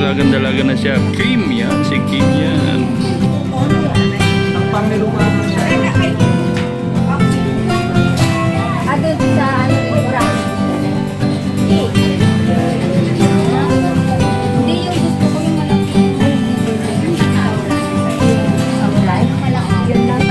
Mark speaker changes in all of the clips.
Speaker 1: dalaga na siya. Kim yan, si Kim yan.
Speaker 2: Ang pangilungan mo siya.
Speaker 3: Adun sa ano, oras. Hindi yung gusto ko yung malaki. Yun lang.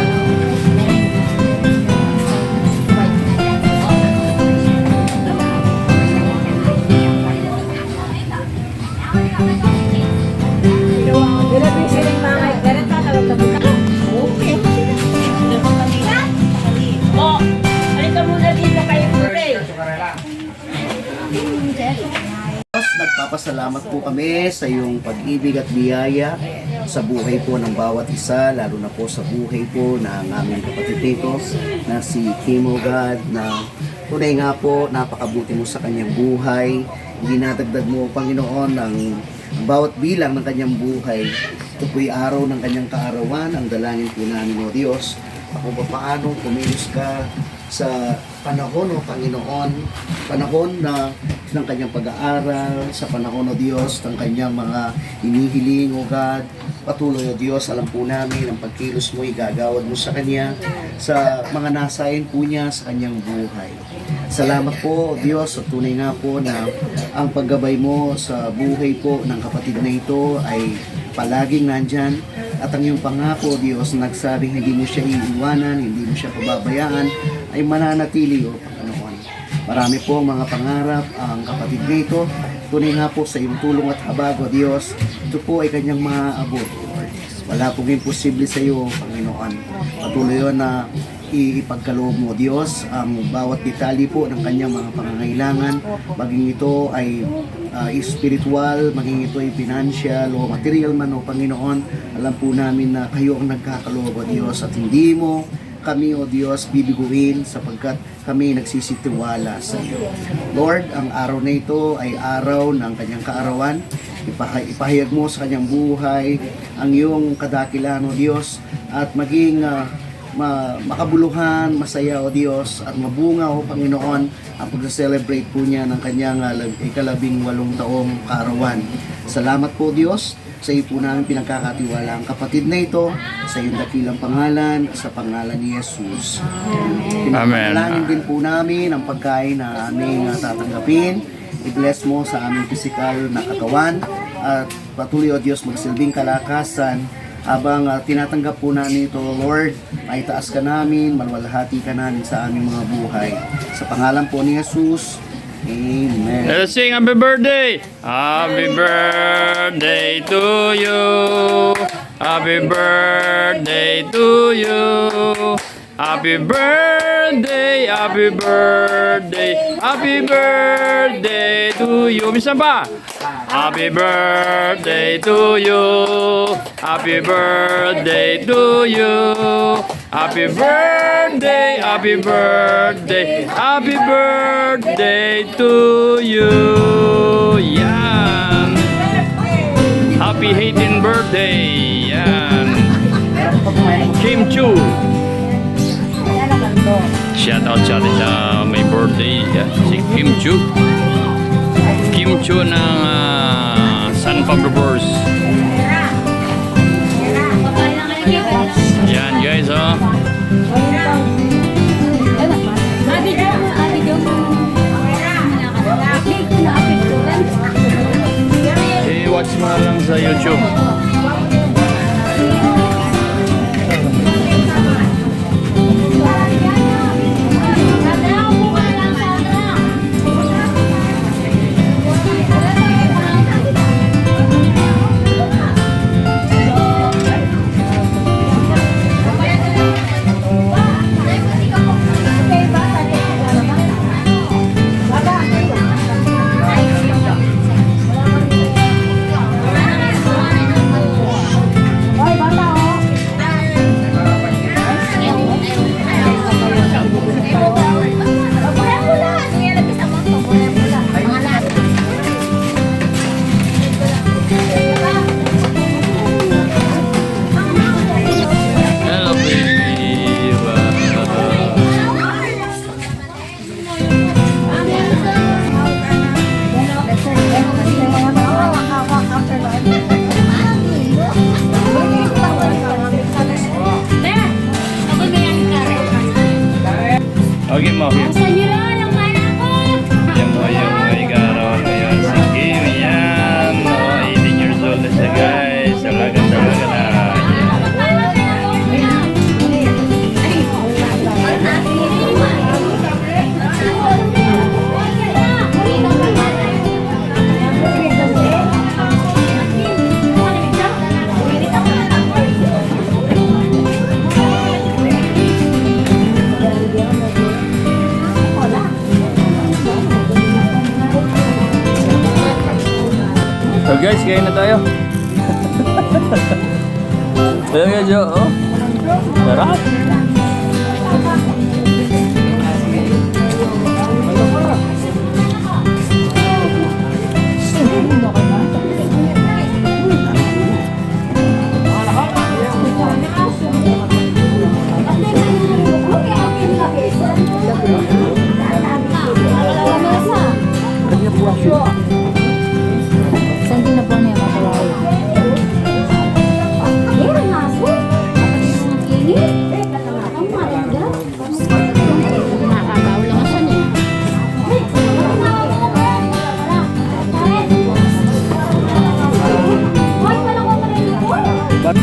Speaker 2: Nagpapasalamat po kami sa iyong pag-ibig at biyaya sa buhay po ng bawat isa, lalo na po sa buhay po ng aming kapatid dito na si Kim, O God, na tunay nga po, napakabuti mo sa kanyang buhay. Dinadagdag mo, Panginoon, ang bawat bilang ng kanyang buhay. Ito po'y araw ng kanyang kaarawan. Ang dalangin po namin, O Diyos, ako pa paano kumilos ka sa panahon, O Panginoon, panahon na ng kanyang pag-aaral, sa panahon, O Diyos, ng kanyang mga hinihiling, O God. Patuloy, O Diyos, alam po namin ang pagkilos mo, igagawad mo sa kanya, sa mga nasayin po niya sa kanyang buhay. Salamat po, O Diyos, at tunay nga po na ang paggabay mo sa buhay po ng kapatid na ito ay palaging nandyan. At ang iyong pangako, Diyos, nagsabing hindi mo siya iiwanan, hindi mo siya pababayaan, ay mananatili, O Panginoon. Marami po ang mga pangarap ang kapatid nito. Tunay nga po sa iyong tulong at habag, O Diyos, ito po ay kanyang maaabot, Lord. Wala pong imposible sa iyo, Panginoon. Patuloy yun na ipagkaloob mo, Diyos, ang bawat detalye po ng kanyang mga pangangailangan, maging ito ay spiritual, maging ito ay financial o material man, O Panginoon. Alam po namin na kayo ang nagkakaloob, O Diyos, at hindi mo kami, O Diyos, bibiguin sapagkat kami nagsisitiwala sa iyo. Lord, ang araw na ito ay araw ng kanyang kaarawan. Ipahayag mo sa kanyang buhay ang iyong kadakilan, O Diyos, at maging makabuluhan, masaya, O Diyos, at mabunga, O Panginoon, ang pag-celebrate po niya ng kanyang ika-18 taong kaarawan. Salamat po, Diyos, sa iyo po namin pinagkakatiwala ang kapatid na ito sa iyong dakilang pangalan, sa pangalan ni Jesus.
Speaker 1: Amen.
Speaker 2: Pinagpalangin din po namin ang pagkain na aming tatanggapin. I-bless mo sa aming physical na katawan at patuloy, O Diyos, magsilbing kalakasan habang tinatanggap po namin ito, Lord. Maitaas ka namin, malwalhati ka namin sa aming mga buhay. Sa pangalan po ni Jesus, Amen.
Speaker 1: Let's sing happy birthday! Happy birthday to you! Happy birthday to you! Happy birthday! Happy birthday! Happy birthday to you! Minsan pa! Happy birthday to you! Happy birthday to you! Happy birthday! Happy birthday! Happy birthday to you! Yan! Happy 18th birthday! Yan! Kim Chu! Shout out sa atin sa may birthday, si Kim Chu. Kim Chu ng San Pablo Bors. Yan guys, oh. I-watch mo lang sa YouTube. Okay mo, okay.
Speaker 3: Sa inyo lang, ang mana ko!
Speaker 1: Yan mo, ikaroon ngayon. Si Kim, yan. Oh, 18 years old na siya, guys. Talaga na. So guys, kain na tayo. Ayan nga, Jo. Oh. Sarap.
Speaker 3: Saan din na po niya matawag? Nakakatawa lang siya niya.
Speaker 2: But